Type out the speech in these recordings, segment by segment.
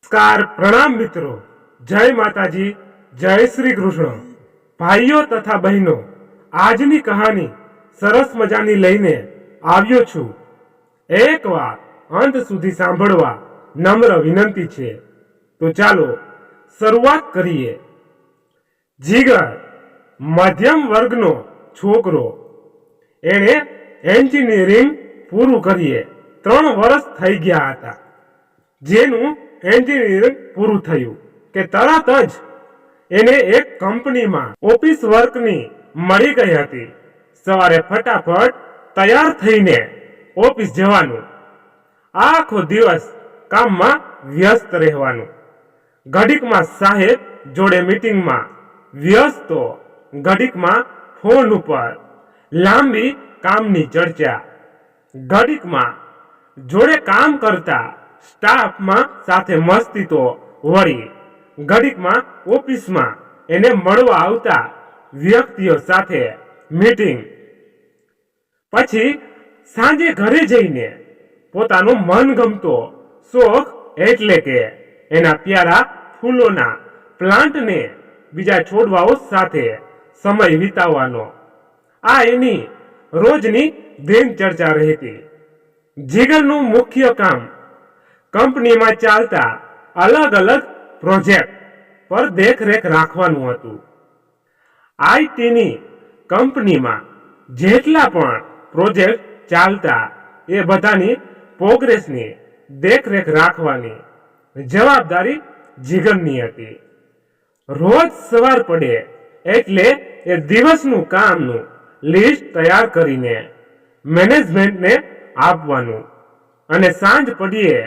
નમસ્કાર, પ્રણામ મિત્રો, જય માતાજી, જય શ્રી કૃષ્ણ। ભાઈઓ તથા બહેનો, આજની કહાની સરસ મજાની લઈને આવ્યો છું। એકવાર અંત સુધી સાંભળવા નમ્ર વિનંતી છે। તો ચાલો શરૂઆત કરીએ। જીગર મધ્યમ વર્ગનો છોકરો, એણે એન્જિનિયરિંગ પૂરું કરીએ 3 વર્ષ થઈ ગયા હતા। જેનું એન્જિનિયરિંગ પૂરું થયું કે તરત જ એને એક કંપનીમાં ઓફિસ વર્કની મળી ગઈ હતી। સવારે ફટાફટ તૈયાર થઈને ઓફિસ જવાનું, આખો દિવસ કામમાં વ્યસ્ત રહેવાનું, ઘડીકમાં સાહેબ જોડે મીટિંગમાં વ્યસ્ત, તો ઘડીકમાં ફોન ઉપર લાંબી કામની ચર્ચા, ઘડીકમાં જોડે કામ કરતા સ્ટાફમાં સાથે મસ્તી, તો વળી ઘડીકમાં ઓફિસમાં એને મળવા આવતા વ્યક્તિઓ સાથે મીટિંગ, પછી સાંજે ઘરે જઈને પોતાનો મનગમતો શોખ એટલે કે એના પ્યારા ફૂલોના પ્લાન્ટને બીજા છોડવાઓ સાથે સમય વિતાવવાનો, આ એની રોજની દિનચર્યા રહેતી। જીગરનું મુખ્ય કામ કંપનીમાં ચાલતા અલગ અલગ પ્રોજેક્ટ પર દેખરેખ રાખવાનું હતું। આઈટીની કંપનીમાં જેટલા પણ પ્રોજેક્ટ ચાલતા એ બધાની પ્રોગ્રેસની દેખરેખ રાખવાની જવાબદારી જીગરની હતી। રોજ સવાર પડે એટલે એ દિવસનું કામનું લિસ્ટ તૈયાર કરીને મેનેજમેન્ટને આપવાનું અને સાંજ પડીએ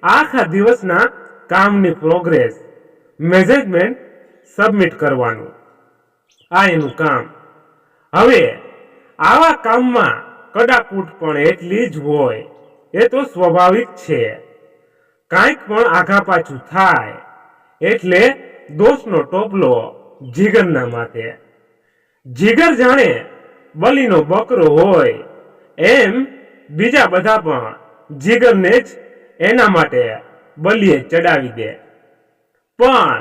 આખા દિવસના કામની પ્રોગ્રેસ મેનેજમેન્ટ સબમિટ કરવાનું, આ એનું કામ। હવે આવા કામમાં કડાકૂટ પણ એટલી જ હોય, એ તો સ્વાભાવિક છે। કાંઈક પણ આઘા પાછું થાય એટલે દોષનો ટોપલો જીગરના માથે। જીગર જાણે બલીનો બકરો હોય એમ બીજા બધા પણ જીગરને જ એના માટે બલીએ ચડાવી દે। પણ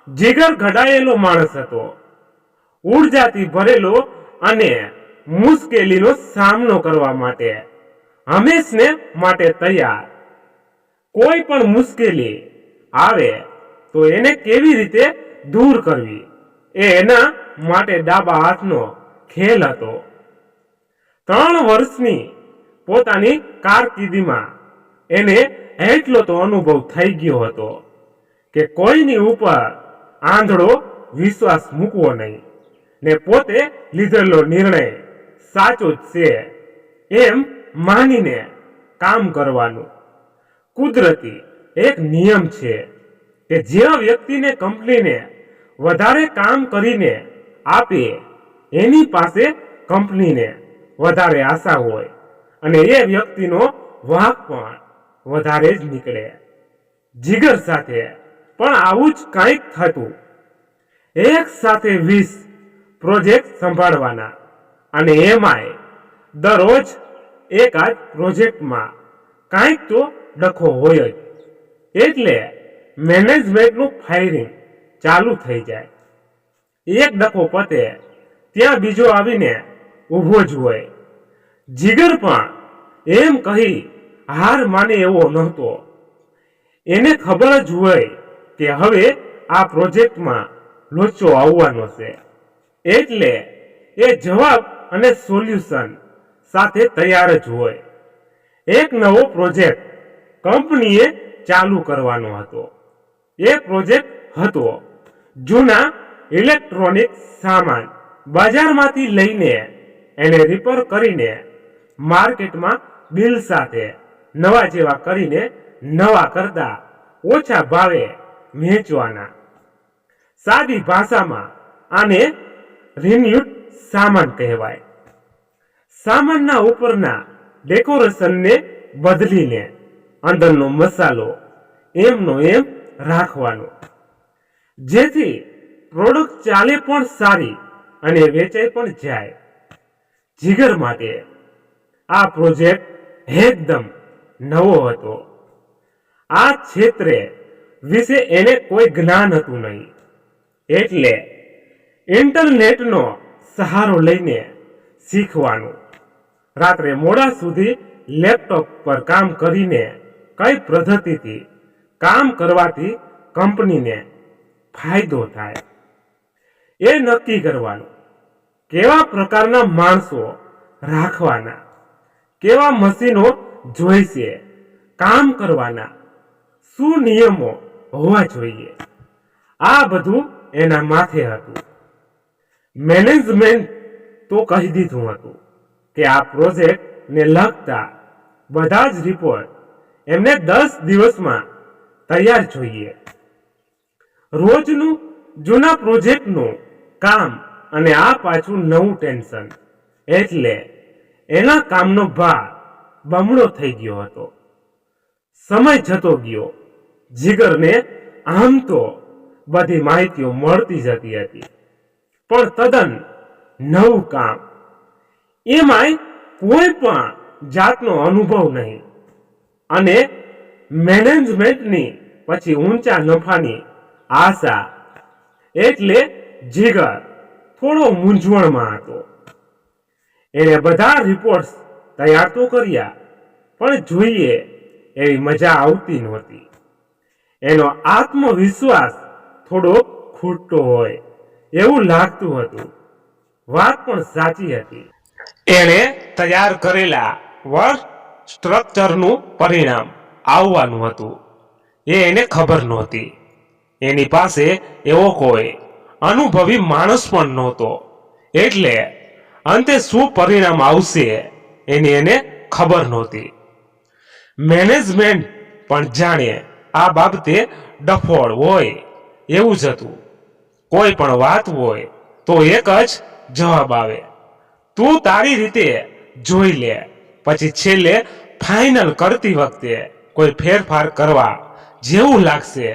જીગર ઘડાયેલો માણસ હતો, ઉર્જાથી ભરેલો અને મુશ્કેલીનો સામનો કરવા માટે હંમેશને માટે તૈયાર। કોઈ પણ મુશ્કેલી આવે તો એને કેવી રીતે દૂર કરવી, એ એના માટે ડાબા હાથનો ખેલ હતો। 3 વર્ષની પોતાની કારકિર્દીમાં એને એટલો તો અનુભવ થઈ ગયો હતો કે કોઈની ઉપર આંધળો વિશ્વાસ મૂકવો નહીં ને પોતે લીધેલો નિર્ણય સાચો જ છે એમ માનીને કામ કરવાનું। કુદરતી એક નિયમ છે કે જે વ્યક્તિને કંપનીને વધારે કામ કરીને આપે એની પાસે કંપનીને વધારે આશા હોય અને એ વ્યક્તિનો વાંક પણ વધારે જ નીકળે। જીગર સાથે પણ આવું જ કંઈક થતું। એક સાથે 20 પ્રોજેક્ટ સંભાળવાના અને એમાંય દરરોજ એકાદ પ્રોજેક્ટમાં કાંઈક તો ડખો હોય જ, એટલે મેનેજમેન્ટનું ફાયરિંગ ચાલુ થઈ જાય। એક ડખો પતે ત્યાં બીજો આવીને ઊભો જ હોય। જીગર પણ એમ કહી હાર માને એવો નહોતો। એને ખબર જ હોય કે હવે આ પ્રોજેક્ટમાં લોચો આવવાનો છે, એટલે એ જવાબ અને સોલ્યુશન સાથે તૈયાર જ હોય। એક નવો પ્રોજેક્ટ કંપનીએ ચાલુ કરવાનો હતો। એ પ્રોજેક્ટ હતો જૂના ઇલેક્ટ્રોનિક સામાન બજારમાંથી લઈને એને રિપેર કરીને માર્કેટમાં બિલ સાથે નવા જેવા કરીને નવા કરતા ઓછા ભાવે વેચવાના। સાદી ભાષામાં આને રિન્યુડ સામાન કહેવાય। સામાનના ઉપરના ડેકોરેશનને બદલીને અંદરનો મસાલો એમનો એમ રાખવાનો, જેથી પ્રોડક્ટ ચાલે પણ સારી અને વેચાઈ પણ જાય। જીગર માટે આ પ્રોજેક્ટ એકદમ નવો હતો। આ ક્ષેત્રે વિશે એને કોઈ જ્ઞાન હતું નહીં. એટલે ઇન્ટરનેટનો સહારો લઈને શીખવાનું. રાત્રે મોડા સુધી લેપટોપ પર કામ કરીને કઈ પદ્ધતિથી કામ કરવાથી કંપનીને ફાયદો થાય એ નક્કી કરવાનું. કેવા પ્રકારના માણસો રાખવાના, કેવા મશીનો જોઈશે કામ કરવાના, શું નિયમો હોવા જોઈએ, આ બધું એના માથે હતું. મેનેજમેન્ટ તો કહી દીધું હતું કે આ પ્રોજેક્ટને લગતા બધા જ રિપોર્ટ એમને 10 દિવસમાં તૈયાર જોઈએ. રોજનું જૂના પ્રોજેક્ટનું કામ અને આ પાછું નવું ટેન્શન, એટલે એના કામનો ભાર બમણો થઈ ગયો હતો. સમય જતો ગયો. જીગરને આમ તો બધી માહિતીઓ મળતી જતી હતી, પણ તદ્દન નવું કામ, એમાંય કોઈ પણ જાતનો અનુભવ નહીં, અને મેનેજમેન્ટની પછી ઊંચા નફાની આશા. એટલે જીગર થોડો મૂંઝવણમાં હતો. એને બધા રિપોર્ટ્સ તૈયાર તો કર્યા, પણ જોઈએ એવી મજા આવતી નહોતી. એનો આત્મવિશ્વાસ થોડો ખૂટતો હોય એવું લાગતું હતું. વાત પણ સાચી હતી. એણે તૈયાર કરેલા વર્ક સ્ટ્રક્ચરનું પરિણામ આવવાનું હતું એ એને ખબર નહોતી. એની પાસે એવો કોઈ અનુભવી માણસ પણ નહોતો, એટલે અંતે શું પરિણામ આવશે એની એને ખબર નહોતી. મેનેજમેન્ટ પણ જાણે આ બાબતે ડફોળ હોય એવું જ હતું. કોઈ પણ વાત હોય તો એક જ જવાબ આવે, તું તારી રીતે જોઈ લે, પછી છેલ્લે ફાઇનલ કરતી વખતે કોઈ ફેરફાર કરવા જેવું લાગશે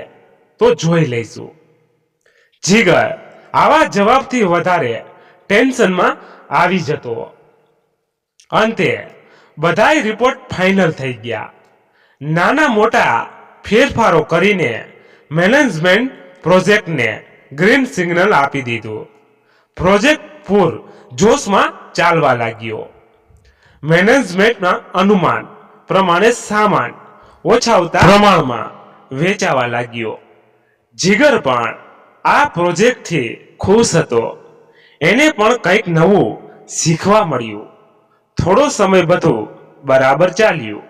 તો જોઈ લઈશું. જીગર આવા જવાબથી વધારે ટેન્શનમાં આવી જતો. અંતે બધાય રિપોર્ટ ફાઇનલ થઈ ગયા. નાના મોટા ફેરફારો કરીને મેનેજમેન્ટ પ્રોજેક્ટને ગ્રીન સિગ્નલ આપી દીધું. પ્રોજેક્ટ પૂર જોશમાં ચાલવા લાગ્યો. મેનેજમેન્ટના અનુમાન પ્રમાણે સામાન ઓછાવતા પ્રમાણમાં વેચાવા લાગ્યો. જીગર પણ આ પ્રોજેક્ટથી ખુશ હતો. એને પણ કંઈક નવું શીખવા મળ્યું. થોડો સમય બધું બરાબર ચાલ્યું.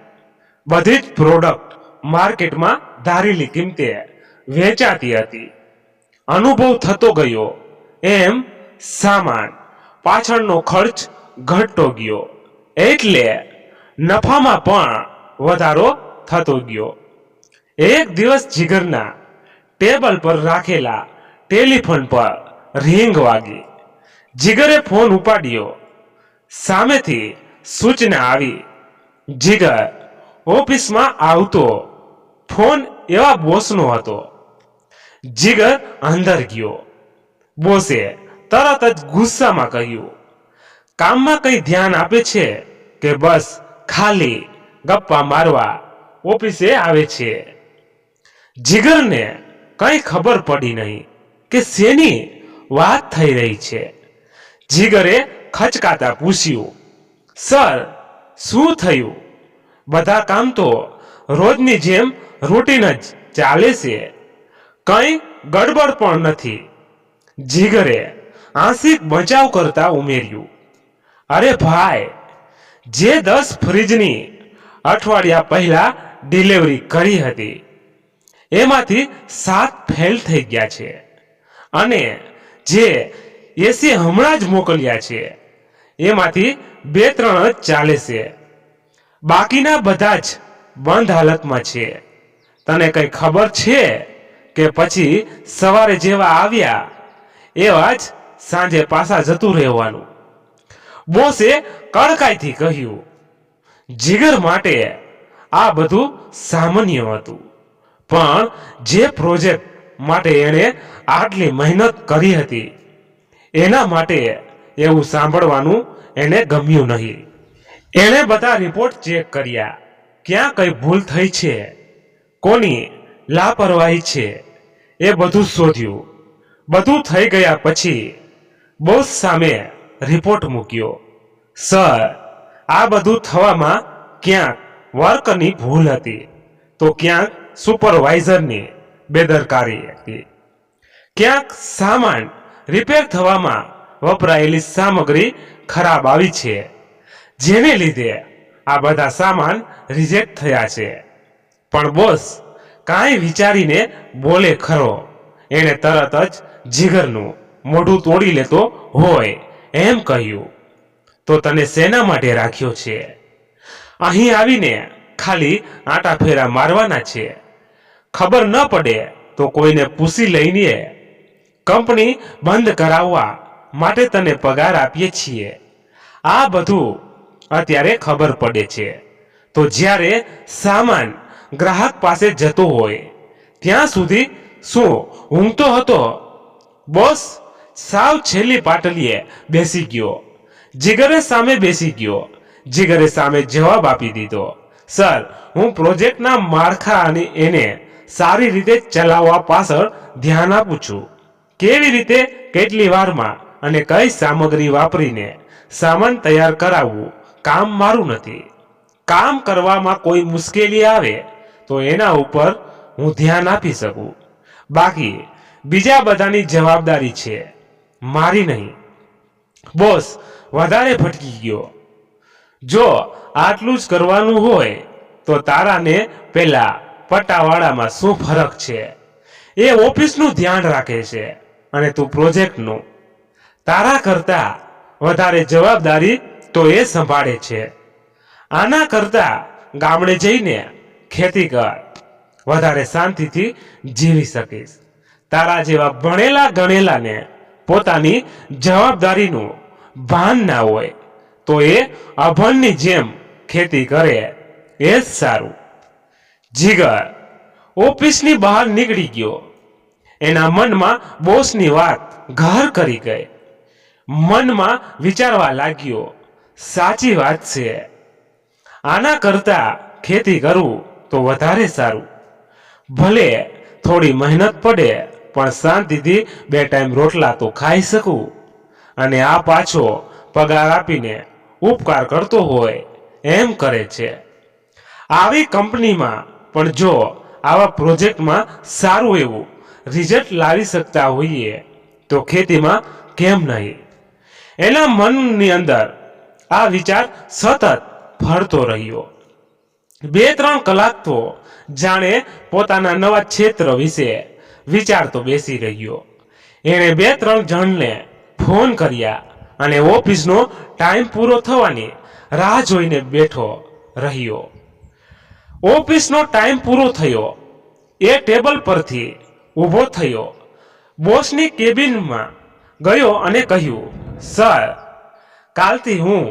બધી જ પ્રોડક્ટ માર્કેટમાં ધારેલી કિંમતે વેચાતી હતી. અનુભવ થતો ગયો એમ સામાન પાછળનો ખર્ચ ઘટતો ગયો, એટલે નફામાં પણ વધારો થતો ગયો. એક દિવસ જીગરના ટેબલ પર રાખેલા ટેલિફોન પર રિંગ વાગી. જીગરે ફોન ઉપાડ્યો. સામેથી સૂચના આવી, જીગર ઓફિસમાં આવતો. ફોન એવા બોસનો હતો. જીગર અંદર ગયો. બોસે તરત જ ગુસ્સામાં કહ્યું, કામમાં કઈ ધ્યાન આપે છે કે બસ ખાલી ગપ્પા મારવા ઓફિસે આવે છે? જીગરને કઈ ખબર પડી નહીં કે શેની વાત થઈ રહી છે. જીગરે ખચકાતા પૂછ્યું, સર શું થયું? બધા કામ તો રોજની જેમ રૂટીન જ ચાલે છે, કઈ ગડબડ પણ નથી. જીગરે આંશિક બચાવ કરતા ઉમેર્યું, અરે ભાઈ, જે 10 ફ્રીજની અઠવાડિયા પહેલા ડિલિવરી કરી હતી એમાંથી 7 ફેલ થઈ ગયા છે, અને જે એસી હમણાં જ મોકલ્યા છે એમાંથી 2-3 જ ચાલે છે. બાકીના બધા જ બંધ હાલતમાં છે. તને કઈ ખબર છે કે પછી સવારે જેવા આવ્યા એવા જ સાંજે પાછા જતું રહેવાનું? બોસે કડકાઈથી કહ્યું. જીગર માટે આ બધું સામાન્ય હતું, પણ જે પ્રોજેક્ટ માટે એણે આટલી મહેનત કરી હતી એના માટે એવું સાંભળવાનું એને ગમ્યું નહીં. એણે બધા રિપોર્ટ ચેક કર્યા. ક્યાં કઈ ભૂલ થઈ છે, કોની લાપરવાહી છે એ બધું શોધ્યું. બધું થઈ ગયા પછી બોસ સામે રિપોર્ટ મૂક્યો. સર, આ બધું થવામાં ક્યાંક વર્કની ભૂલ હતી, તો ક્યાંક સુપરવાઇઝરની બેદરકારી હતી, ક્યાંક સામાન રિપેર થવામાં વપરાયેલી સામગ્રી ખરાબ આવી છે, જેને લીધે આ બધા સામાન રિજેક્ટ થયા છે. પણ બોસ કાંઈ વિચારીને બોલે ખરો. એણે તરત જ જીગરનું મોઢું તોડી લેતો હોય એમ કહ્યું, તો તને શેના માટે રાખ્યો છે? અહીં આવીને ખાલી આંટા ફેરા મારવાના છે? ખબર ન પડે તો કોઈને પૂછી લઈને કંપની બંધ કરાવવા માટે તને પગાર આપીએ છીએ. આ બધું અત્યારે ખબર પડે છે, તો જ્યારે સામાન ગ્રાહક પાસે જતો હોય ત્યાં સુધી શું ઊંઘતો હતો? બોસ સાવ છેલ્લી પાટલીએ બેસી ગયો. જીગરે સામે બેસી ગયો. જીગરે સામે જવાબ આપી દીધો, સર, હું પ્રોજેક્ટના માળખા અને એને સારી રીતે ચલાવવા પાછળ ધ્યાન આપું છું. કેવી રીતે, કેટલી વારમાં અને કઈ સામગ્રી વાપરીને સામાન તૈયાર કરાવવું કામ મારું નથી. કામ કરવામાં કોઈ મુશ્કેલી આવે તો એના ઉપર હું ધ્યાન આપી શકું. બાકી બીજા બધાની જવાબદારી છે, મારી નહીં. બોસ વધારે ભટકી ગયો. જો આટલું જ કરવાનું હોય તો તારાને પેલા પટ્ટાવાળામાં શું ફરક છે? એ ઓફિસનું ધ્યાન રાખે છે અને તું પ્રોજેક્ટનું. તારા કરતા વધારે જવાબદારી તો એ સંભાળે છે. આના કરતા ગામડે જઈને ખેતી કર, વધારે શાંતિથી જીવી શકીશ. તારા જેવા ભણેલા ગણેલાને પોતાની જવાબદારીનું ભાન ના હોય તો એ અભણની જેમ ખેતી કરે એ જ સારું. જીગર ઓફિસની બહાર નીકળી ગયો. એના મનમાં બોસની વાત ઘર કરી ગઈ. મનમાં વિચારવા લાગ્યો, સાચી વાત છે, આના કરતા ખેતી કરવું તો વધારે સારું. ભલે થોડી મહેનત પડે પણ શાંતિથી 2 ટાઈમ રોટલા તો ખાઈ શકું. અને આ પાછો પગાર આપીને ઉપકાર કરતો હોય એમ કરે છે. આવી કંપનીમાં પણ જો આવા પ્રોજેક્ટમાં સારું એવું રિઝલ્ટ લાવી શકતા હોઈએ તો ખેતીમાં કેમ નહીં? એના મનની અંદર આ વિચાર સતત ફરતો રહ્યો. 2-3 કલાક તો જાણે પોતાના નવા ક્ષેત્ર વિશે વિચારતો બેસી રહ્યો. એણે 2-3 જણને ફોન કર્યા અને ઓફિસનો ટાઈમ પૂરો થવાની રાહ જોઈને બેઠો રહ્યો. ઓફિસનો ટાઈમ પૂરો થયો. એ ટેબલ પરથી ઊભો થયો, બોસની કેબિનમાં ગયો અને કહ્યું, સર, કાલથી હું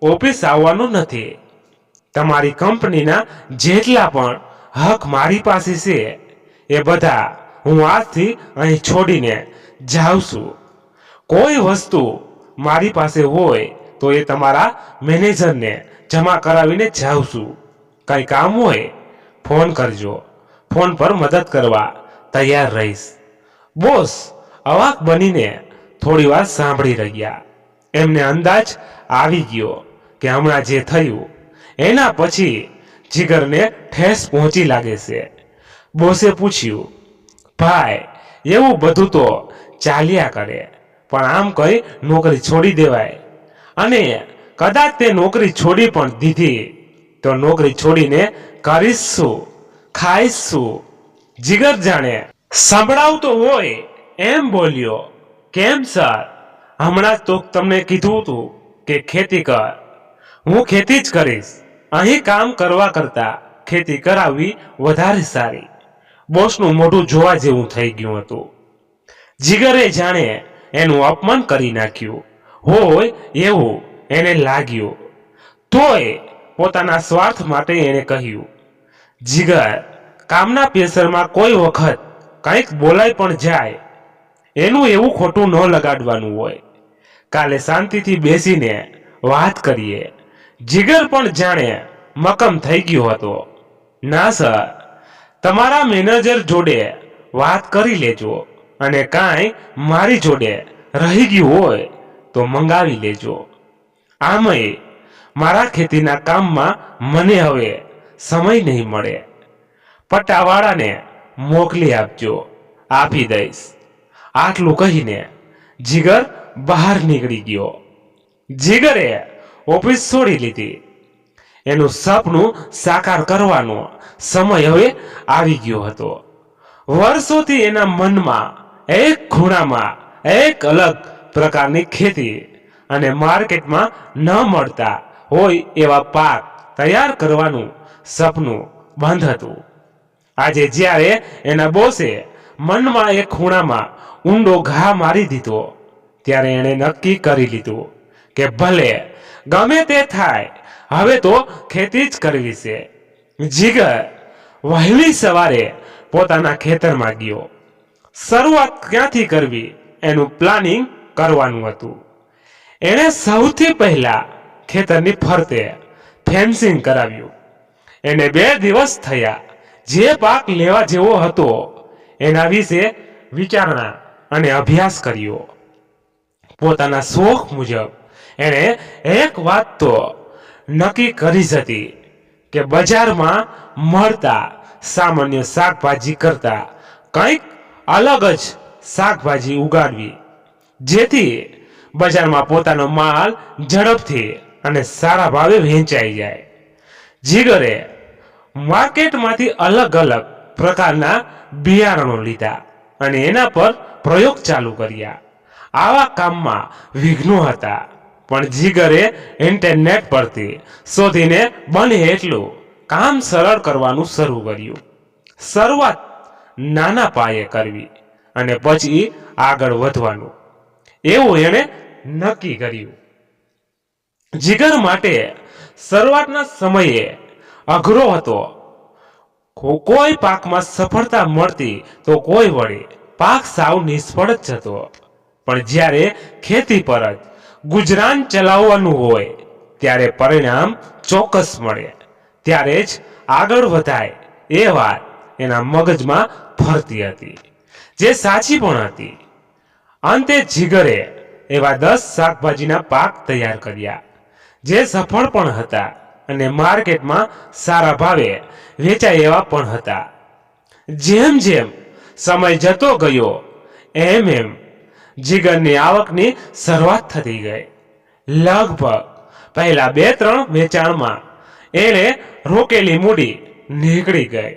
ઓફિસ આવવાનો નથી. તમારી કંપનીના જેટલા પણ હક મારી પાસે છે એ બધા હું આજથી અહીં છોડીને જાઉં છું. કોઈ વસ્તુ મારી પાસે હોય તો એ તમારા મેનેજરને જમા કરાવીને જાઉં છું. કંઈ કામ હોય ફોન કરજો, ફોન પર મદદ કરવા તૈયાર રહીશ. બોસ અવાક બનીને થોડી વાર સાંભળી રહ્યા. એમને અંદાજ આવી ગયો કે હમણાં જે થયું એના પછી જીગરને ઠેસ પહોંચી લાગે છે. બોસે પૂછ્યું, ભાઈ, એવું બધું તો ચાલ્યા કરે, પણ આમ કઈ નોકરી છોડી દેવાય? અને કદાચ તે નોકરી છોડી પણ દીધી તો નોકરી છોડીને કરીશ શું, ખાઈશ શું? જીગર જાણે સંભળાવતો હોય એમ બોલ્યો, કેમ સર, હમણાં તો તમને કીધું હતું કે ખેતી કર. હું ખેતી જ કરીશ. અહીં કામ કરવા કરતા ખેતી કરાવવી વધારે સારી. બોસનું મોઢું જોવા જેવું થઈ ગયું હતું. જીગરે જાણે એનું અપમાન કરી નાખ્યું હોય એવું એને લાગ્યું. તોય પોતાના સ્વાર્થ માટે એને કહ્યું, જીગર, કામના પ્રેશરમાં કોઈ વખત કંઈક બોલાઈ પણ જાય. એનું એવું ખોટું ન લગાડવાનું હોય. કાલે શાંતિથી બેસીને વાત કરીએ. જીગર પણ જાણે મક્કમ થઈ ગયો હતો. ના સર, તમારા મેનેજર જોડે વાત કરી લેજો અને કાંઈ મારી જોડે રહી ગયું હોય તો મંગાવી લેજો. આમય મારા ખેતીના કામમાં મને હવે સમય નહીં મળે. પટ્ટાવાળાને મોકલી આપજો, આપી દઈશ. આટલું કહીને જીગર બહાર નીકળી ગયો. જીગરે ઓફિસ છોડી લીધી. એનું સપનું સાકાર કરવાનો સમય હવે આવી ગયો હતો. વર્ષોથી એના મનમાં એક ખૂણામાં એક અલગ પ્રકારની ખેતી અને માર્કેટમાં ન મળતા હોય એવા પાક તૈયાર કરવાનું સપનું બંધ હતું. આજે જ્યારે એના બોસે મનમાં એક ખૂણામાં ઊંડો ઘા મારી દીધો, ત્યારે એણે નક્કી કરી લીધું કે ભલે ગમે તે થાય, હવે તો ખેતી જ કરવી છે. જીગર વહેલી સવારે પોતાના ખેતરમાં ગયો. શરૂઆત ક્યાંથી કરવી એનું પ્લાનિંગ કરવાનું હતું. એણે સૌથી પહેલા ખેતરની ફરતે ફેન્સિંગ કરાવ્યું. એને 2 દિવસ થયા. જે પાક લેવા જેવો હતો એના વિશે વિચારણા અને અભ્યાસ કર્યો. પોતાના શોખ મુજબ એણે એક વાત તો નક્કી કરી હતી કે બજારમાં મળતા સામાન્ય શાકભાજી કરતા કંઈક અલગ જ શાકભાજી ઉગાડવી, જેથી બજારમાં પોતાનો માલ ઝડપથી અને સારા ભાવે વેચાઈ જાય. જીગરે માર્કેટમાંથી અલગ અલગ પ્રકારના બિયારણો લીધા અને એના પર પ્રયોગ ચાલુ કર્યા. આવા કામમાં વિઘ્નો હતા, પણ જીગરે ઇન્ટરનેટ પરથી શોધીને બને એટલું કામ સરળ કરવાનું શરૂ કર્યું. શરૂઆત નાના પાયે કરવી અને પછી આગળ વધવાનું, એવું એણે નક્કી કર્યું. જીગર માટે શરૂઆતના સમયે અઘરો હતો. કોઈ પાકમાં સફળતા મળતી તો કોઈ વળી પાક સાવ નિષ્ફળ જ જતો. પણ જ્યારે ખેતી પર જ ગુજરાન ચલાવવાનું હોય ત્યારે પરિણામ ચોક્કસ મળે, ત્યારે જ આગળ વધાય, એ વાત એના મગજમાં ફરતી હતી, જે સાચી પણ હતી. અંતે જીગરે એવા 10 શાકભાજીના પાક તૈયાર કર્યા જે સફળ પણ હતા અને માર્કેટમાં સારા ભાવે વેચાય એવા પણ હતા. જેમ જેમ સમય જતો ગયો એમ એમ જીગરની આવકની શરૂઆત થતી ગઈ. લગભગ પહેલા 2-3 વેચાણમાં એણે રોકેલી મૂડી નીકળી ગઈ.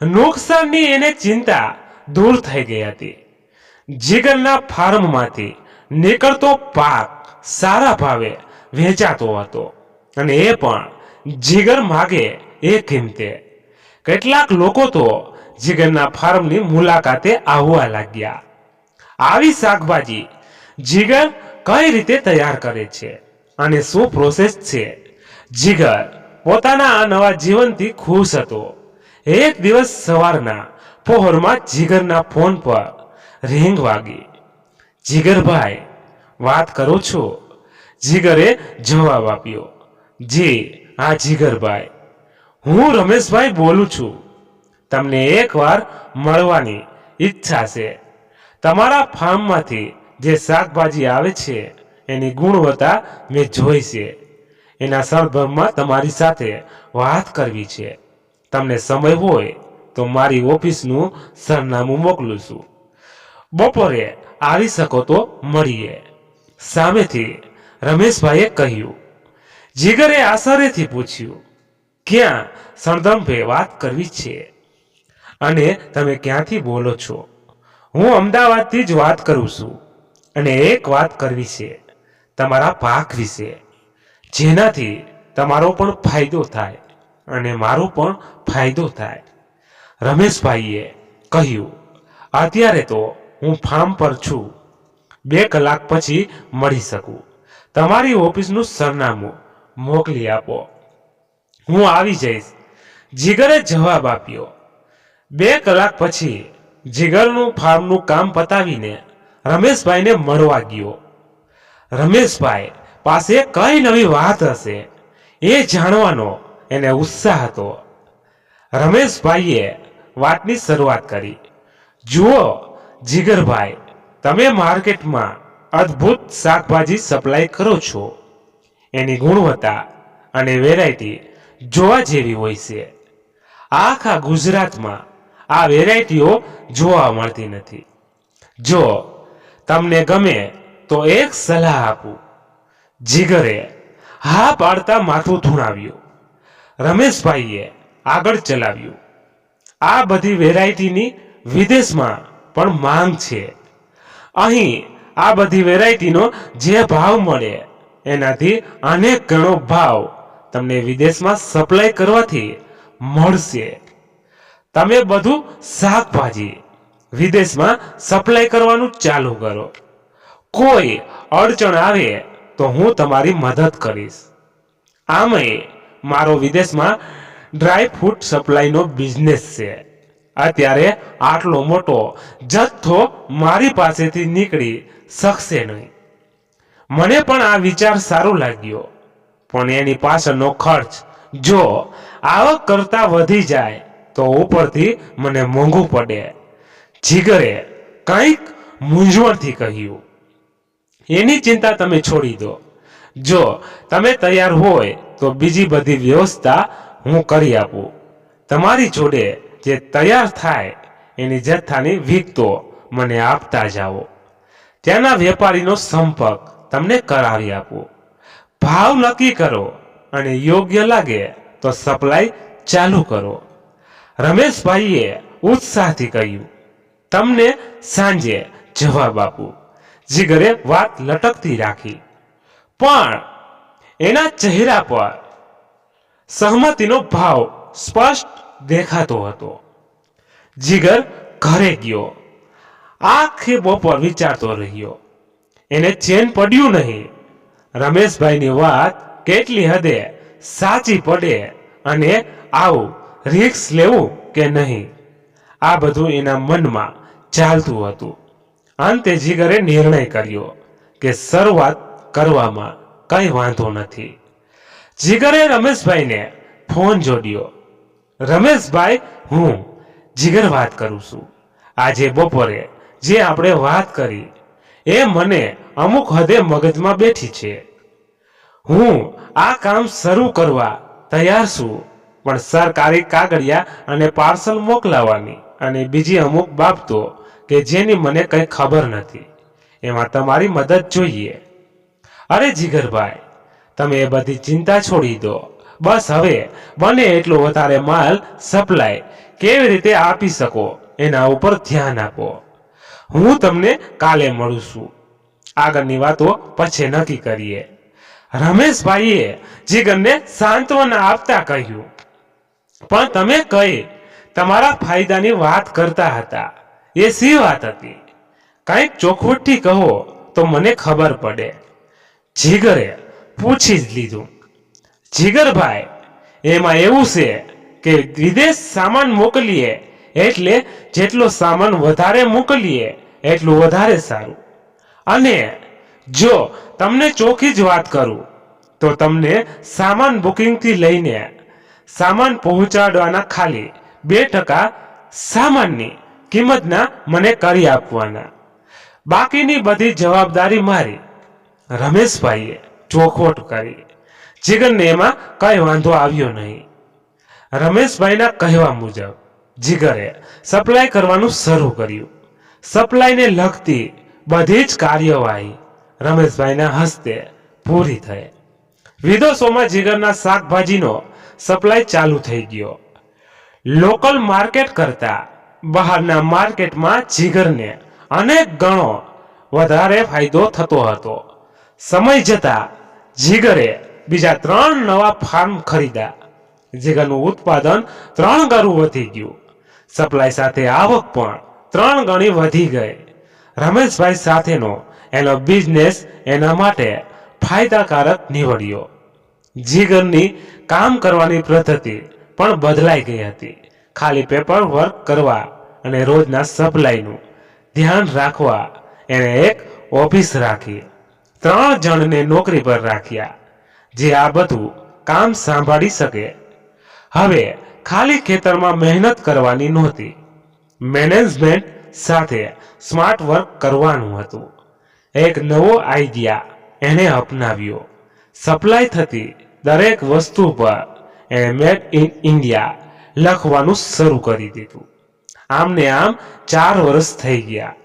નુકસાનની એને ચિંતા દૂર થઈ ગઈ હતી. જીગરના ફાર્મમાંથી નીકળતો પાક સારા ભાવે વેચાતો હતો અને એ પણ જીગર માગે એ કિંમતે. કેટલાક લોકો તો જીગરના ફાર્મની મુલાકાતે આવવા લાગ્યા. આવી શાકભાજી જીગર કઈ રીતે તૈયાર કરે છે અને શું પ્રોસેસ છે, જીગર પોતાના આ નવા જીવનથી ખુશ હતો. એક દિવસ સવારના પહોરમાં જીગરના ફોન પર રિંગ વાગી. જીગરભાઈ વાત કરો છો? જીગરે જવાબ આપ્યો. જી હા જીગરભાઈ, હું રમેશભાઈ બોલું છું. તમને એકવાર મળવાની ઈચ્છા છે. તમારા ફાર્મમાંથી જે શાકભાજી આવે છે એની ગુણવત્તા મેં જોઈ છે. એના સંદર્ભમાં તમારી સાથે વાત કરવી છે. તમને સમય હોય તો મારી ઓફિસનું સરનામું મોકલું છું. બપોરે આવી શકો તો મળીએ, સામેથી રમેશભાઈએ કહ્યું. જીગરે આશ્ચર્યથી પૂછ્યું, ક્યાં સંદર્ભે વાત કરવી છે અને તમે ક્યાંથી બોલો છો? હું અમદાવાદથી જ વાત કરું છું અને એક વાત કરવી છે તમારા પાક વિશે, જેનાથી તમારો પણ ફાયદો થાય અને મારો પણ ફાયદો થાય. રમેશભાઈએ કહ્યું, અત્યારે તો હું ફાર્મ પર છું. 2 કલાક પછી મળી શકું. તમારી ઓફિસનું સરનામું મોકલી આપો, હું આવી જઈશ. જીગરે જવાબ આપ્યો. 2 કલાક પછી જીગરનું ફાર્મનું કામ પતાવીને રમેશભાઈને મળવા ગયો. રમેશભાઈ પાસે કઈ નવી વાત હશે એ જાણવાનો એને ઉત્સાહ હતો. રમેશભાઈએ વાતની શરૂઆત કરી. જુઓ જીગરભાઈ, તમે માર્કેટમાં અદ્ભુત શાકભાજી સપ્લાય કરો છો. એની ગુણવત્તા અને વેરાયટી જોવા જેવી હોય છે. આખા ગુજરાતમાં આ વેરાયટીઓ જોવા મળતી નથી. જો તમને ગમે તો એક સલાહ આપું. જીગરે હા પાડતા માથું ધૂણાવ્યું. રમેશભાઈએ આગળ ચલાવ્યું. આ બધી વેરાયટીની વિદેશમાં પણ માંગ છે. અહીં આ બધી વેરાયટીનો જે ભાવ મળે એનાથી અનેક ગણો ભાવ તમને વિદેશમાં સપ્લાય કરવાથી મળશે. તમે બધું શાકભાજી વિદેશમાં સપ્લાય કરવાનું ચાલુ કરો. કોઈ અડચણ આવે તો હું તમારી મદદ કરીશ. આમેય મારો વિદેશમાં ડ્રાય ફ્રૂટ સપ્લાયનો બિઝનેસ છે. અત્યારે આટલો મોટો જથ્થો મારી પાસેથી નીકળી શકશે નહીં. મને પણ આ વિચાર સારો લાગ્યો, પણ એની પાછળનો ખર્ચ જો આવક કરતા વધી જાય તો ઉપરથી મને મોંઘું પડે. જીગરે કંઈક મૂંઝવણથી કહ્યું. એની ચિંતા તમે છોડી દો. જો તમે તૈયાર હોય તો બીજી બધી વ્યવસ્થા હું કરી આપું. તમારી જોડે જે તૈયાર થાય એની જથ્થાની વિગતો મને આપતા જાઓ. ત્યાંના વેપારીનો સંપર્ક તમને કરાવી આપું. ભાવ નક્કી કરો અને યોગ્ય લાગે તો સપ્લાય ચાલુ કરો. રમેશભાઈએ ઉત્સાહથી કહ્યું. તમને સાંજે જવાબ આપું. જીગરે વાત લટકતી રાખી, પણ એના ચહેરા પર સહમતિનો ભાવ સ્પષ્ટ દેખાતો હતો. જીગર ઘરે ગયો. આખી બપોર વિચારતો રહ્યો. એને ચેન પડ્યું નહીં. રમેશભાઈની વાત કેટલી હદે સાચી પડે અને આવું રિસ્ક લેવું કે નહીં, આ બધું એના મનમાં ચાલતું હતું. અંતે જીગરે નિર્ણય કર્યો કે શરૂઆત કરવામાં કઈ વાંધો નથી. જીગરે રમેશભાઈને ફોન જોડ્યો. રમેશભાઈ, હું જીગર વાત કરું છું. આજે બપોરે જે આપણે વાત કરી એ મને અમુક હદે મગજમાં બેઠી છે. હું આ કામ શરૂ કરવા તૈયાર છું, પણ સરકારી કાગળિયા અને પાર્સલ મોકલાવવાની અને બીજી અમુક બાબતો કે જેની મને કંઈ ખબર નથી, એમાં તમારી મદદ જોઈએ. અરે જીગરભાઈ, તમે એ બધી ચિંતા છોડી દો. બસ હવે બને એટલો વધારે માલ સપ્લાય કેવી રીતે આપી શકો એના ઉપર ધ્યાન આપો. હું તમને કાલે મળું છું. આગળની વાતો પછી નક્કી કરીએ. રમેશભાઈએ જીગરને સાંત્વના આપતા કહ્યું, પણ તમે કઈ તમારા ફાયદાની વાત કરતા હતા, એ શી વાત હતી? કંઈક ચોખવટથી કહો તો મને ખબર પડે. જીગરે પૂછી જ લીધું. જીગરભાઈ, એમાં એવું છે કે વિદેશ સામાન મોકલીએ એટલે જેટલો સામાન વધારે મોકલીએ એટલું વધારે સારું. અને જો તમને ચોખ્ખી જ વાત કરું તો તમને સામાન બુકિંગથી લઈને સામાન પહોંચાડવાના ખાલી 2% સામાનની કિંમતના મને કરી આપવાના. બાકીની બધી જવાબદારી મારી. રમેશભાઈએ ચોખવટ કરી. જીગરને એમાં કઈ વાંધો આવ્યો નહીં. રમેશભાઈના કહેવા મુજબ જીગરે સપ્લાય કરવાનું શરૂ કર્યું. સપ્લાયને લગતી બધી જ કાર્યવાહી રમેશભાઈના હસ્તે પૂરી થઈ. વિદેશોમાં જીગરના શાકભાજીનો સપ્લાય ચાલુ થઈ ગયો. લોકલ માર્કેટ કરતા બહારના માર્કેટમાં જીગરને અનેક ગણો વધારે ફાયદો થતો હતો. સમય જતા જીગરે બીજા 3 નવા ફાર્મ ખરીદ્યા. જીગરનું ઉત્પાદન 3 ગણું વધી ગયું. સપ્લાય સાથે આવક પણ 3 ગણી વધી ગઈ. રમેશભાઈ સાથેનો એનો બિઝનેસ એના માટે ફાયદાકારક નીવડ્યો. જીગરની કામ કરવાની પદ્ધતિ પણ બદલાઈ ગઈ હતી. ખાલી પેપર વર્ક કરવા અને રોજના સપ્લાયનું ધ્યાન રાખવા એણે એક ઓફિસ રાખી. 3 જણને નોકરી પર રાખ્યા જે આ બધું કામ સંભાળી શકે. હવે ખાલી ખેતરમાં મહેનત કરવાની નહોતી, મેનેજમેન્ટ સાથે સ્માર્ટ વર્ક કરવાનું હતું. એક નવો આઈડિયા એણે અપનાવ્યો. સપ્લાય થતી દરેક વસ્તુ પર એણે મેડ ઇન ઇન્ડિયા લખવાનું શરૂ કરી દીધું. આમને આમ 4 વર્ષ થઈ ગયા.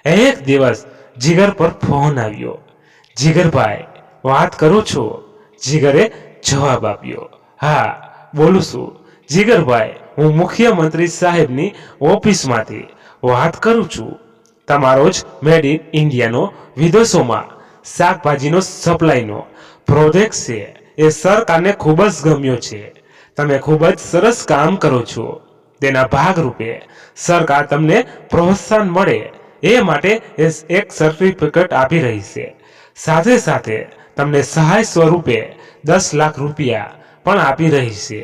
એક દિવસ જીગર પર ફોન આવ્યો. જીગરભાઈ, વાત કરું છું? જીગરે જવાબ આપ્યો, હા બોલું છું. જીગરભાઈ, હું મુખ્યમંત્રી સાહેબની ઓફિસમાંથી વાત કરું છું. તમારો જ મેડ ઇન ઇન્ડિયાનો વિદેશોમાં શાકભાજીનો સપ્લાયનો પ્રોજેક્ટ છે. એ સરકારને ખૂબ જ ગમ્યો છે. તમે ખૂબ જ સરસ કામ કરો છો. તેના ભાગરૂપે સરકાર તમને પ્રોત્સાહન મળે એ માટે એક સર્ટિફિકેટ આપી રહી છે. સાથે સાથે તમને સહાય સ્વરૂપે 10 લાખ રૂપિયા પણ આપી રહી છે,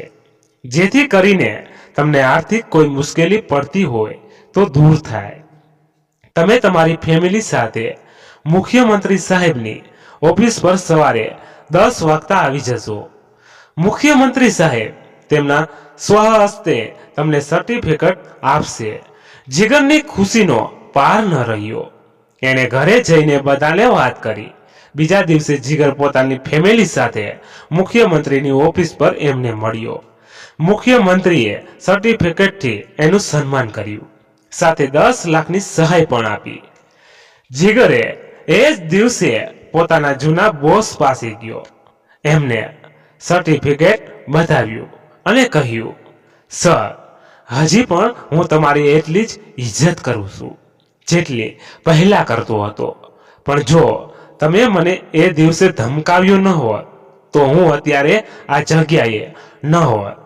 જેથી કરીને તમને આર્થિક કોઈ મુશ્કેલી પડતી હોય તો દૂર થાય. તમે તમારી ફેમિલી સાથે મુખ્યમંત્રી સાહેબની ઓફિસ પર સવારે 10 વાગતા આવી જશો. મુખ્યમંત્રી સાહેબ તેમના સ્વહસ્તે તમને સર્ટિફિકેટ આપશે. જીગરની ખુશીનો પાર ન રહ્યો. એણે ઘરે જઈને બધાને વાત કરી. બીજા દિવસે જીગર પોતાની ફેમિલી સાથે મુખ્યમંત્રીની ઓફિસ પર એમને મળ્યો. મુખ્યમંત્રીએ સર્ટિફિકેટથી એનું સન્માન કર્યું, સાથે 10 લાખની સહાય પણ આપી. જીગરે એ જ દિવસે પોતાના જૂના બોસ પાસે ગયો. એમને સર્ટિફિકેટ બતાવ્યું અને કહ્યું, સર, હજી પણ હું તમારી એટલી જ ઇજ્જત કરું છું જેટલી પહેલા કરતો હતો. પણ જો તમે મને એ દિવસે ધમકાવ્યો ન હોત તો હું અત્યારે આ જગ્યાએ ન હોત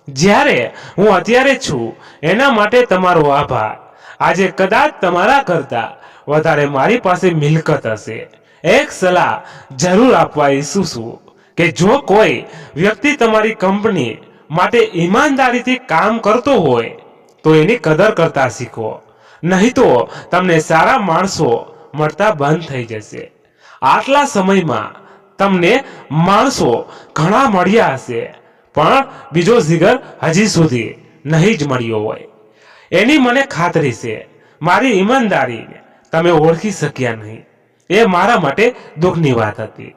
જ્યારે હું અત્યારે છું. એના માટે તમારો આભાર. આજે કદાચ તમારા કરતા વધારે મારી પાસે મિલકત હશે. એક સલાહ જરૂર આપવા ઈચ્છું છું કે જો કોઈ વ્યક્તિ તમારી કંપની માટે ઈમાનદારીથી કામ કરતો હોય તો એની કદર કરતા શીખો, નહીં તો તમને સારા માણસો મળતા બંધ થઈ જશે. આટલા સમયમાં તમને માણસો ઘણા મળ્યા હશે, પણ બીજો જીગર હજી સુધી નહીં જ મળ્યો હોય. એની મને ખાતરી છે. મારી ઈમાનદારીને તમે ઓળખી શક્યા નહીં. એ મારા માટે દુઃખની વાત હતી,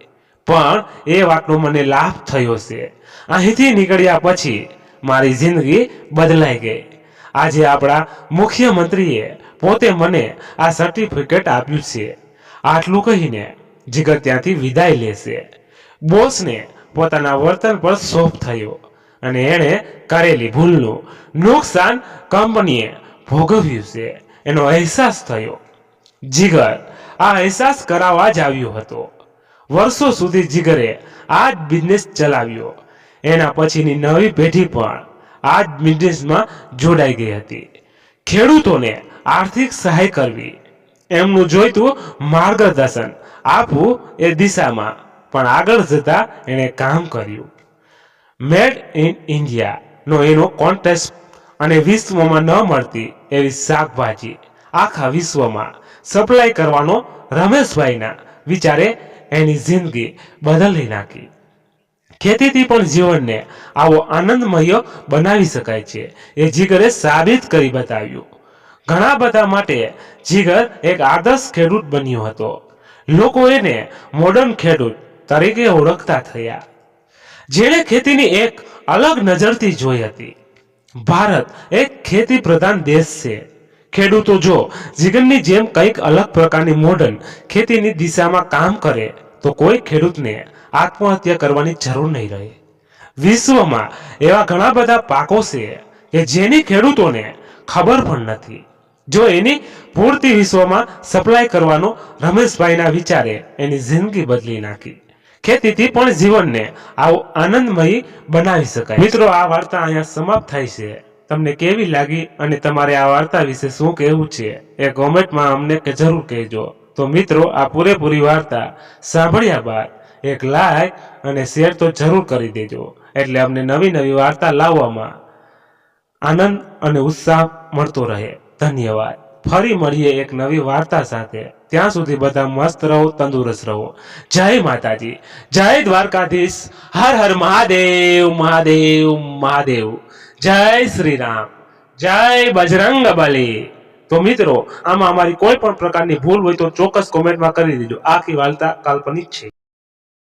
પણ એ વાતનો મને લાભ થયો છે. અહીંથી નીકળ્યા પછી મારી જિંદગી બદલાઈ ગઈ. આજે આપણા મુખ્યમંત્રીએ પોતે મને આ સર્ટિફિકેટ આપ્યું છે. આટલું કહીને જીગર ત્યાંથી વિદાય લેશે. બોસને પોતાના વર્તન પર શોખ થયો અને એણે કરેલી ભૂલનું નુકસાન કંપનીએ ભોગવ્યું છે એનો અહેસાસ થયો. જીગર આ અહેસાસ કરાવવા જ આવ્યો હતો. વર્ષો સુધી જીગરે આ જ બિઝનેસ ચલાવ્યો. એના પછીની નવી પેઢી પણ આ જ બિઝનેસમાં જોડાઈ ગઈ હતી. ખેડૂતોને આર્થિક સહાય કરવી, એમનું જોઈતું માર્ગદર્શન આપવું એ દિશામાં પણ આગળ જતા એણે કામ કર્યું. મેડ ઇન ઇન્ડિયાનો એનો કોન્ટેસ્ટ અને વિશ્વમાં ન મળતી એવી શાકભાજી આખા વિશ્વમાં સપ્લાય કરવાનો રમેશભાઈના વિચારે એની જિંદગી બદલી નાખી. ખેતીથી પણ જીવનને આવો આનંદમય બનાવી શકાય છે એ જીગરે સાબિત કરી બતાવ્યું. ઘણા બધા માટે જીગર એક આદર્શ ખેડૂત બન્યો હતો. લોકો એને મોડર્ન ખેડૂત તરીકે ઓળખતા થયા, જેણે ખેતીની એક અલગ નજરથી જોઈ હતી. ભારત એક ખેતી પ્રધાન દેશ છે. ખેડૂતો જો જીગરની જેમ કંઈક અલગ પ્રકારની મોડર્ન ખેતીની દિશામાં કામ કરે તો કોઈ ખેડૂતને આત્મહત્યા કરવાની જરૂર નહીં રહે. વિશ્વમાં એવા ઘણા બધા પાકો છે કે જેની ખેડૂતોને ખબર પણ નથી. જો એની પૂર્તિ વિશ્વમાં સપ્લાય કરવાનો રમેશભાઈના વિચારે એની જિંદગી બદલી નાખી. ખેતીથી પણ જીવનને આવું આનંદમય બનાવી શકાય. મિત્રો, આ વાર્તા અહીંયા સમાપ્ત થાય છે. તમને કેવી લાગી અને તમારે આ વાર્તા વિશે શું કહેવું છે એ કોમેન્ટમાં અમને જરૂર કહેજો. તો મિત્રો, આ પૂરેપૂરી વાર્તા સાંભળ્યા બાદ એક લાઈક અને શેર તો જરૂર કરી દેજો, એટલે અમને નવી નવી વાર્તા લાવવામાં આનંદ અને ઉત્સાહ મળતો રહે. ધન્યવાદ. ફરી મળીએ એક નવી વાર્તા સાથે. ત્યાં સુધી બધા મસ્ત રહો, તંદુરસ્ત રહો. જય માતાજી, જય દ્વારકાધીશ. હર હર મહાદેવ, મહાદેવ, મહાદેવ. જય શ્રી રામ, જય બજરંગ બલી. તો મિત્રો, આમાં અમારી કોઈ પણ પ્રકારની ભૂલ હોય તો ચોક્કસ કોમેન્ટમાં કરી દેજો. આખી વાર્તા કાલ્પનિક છે.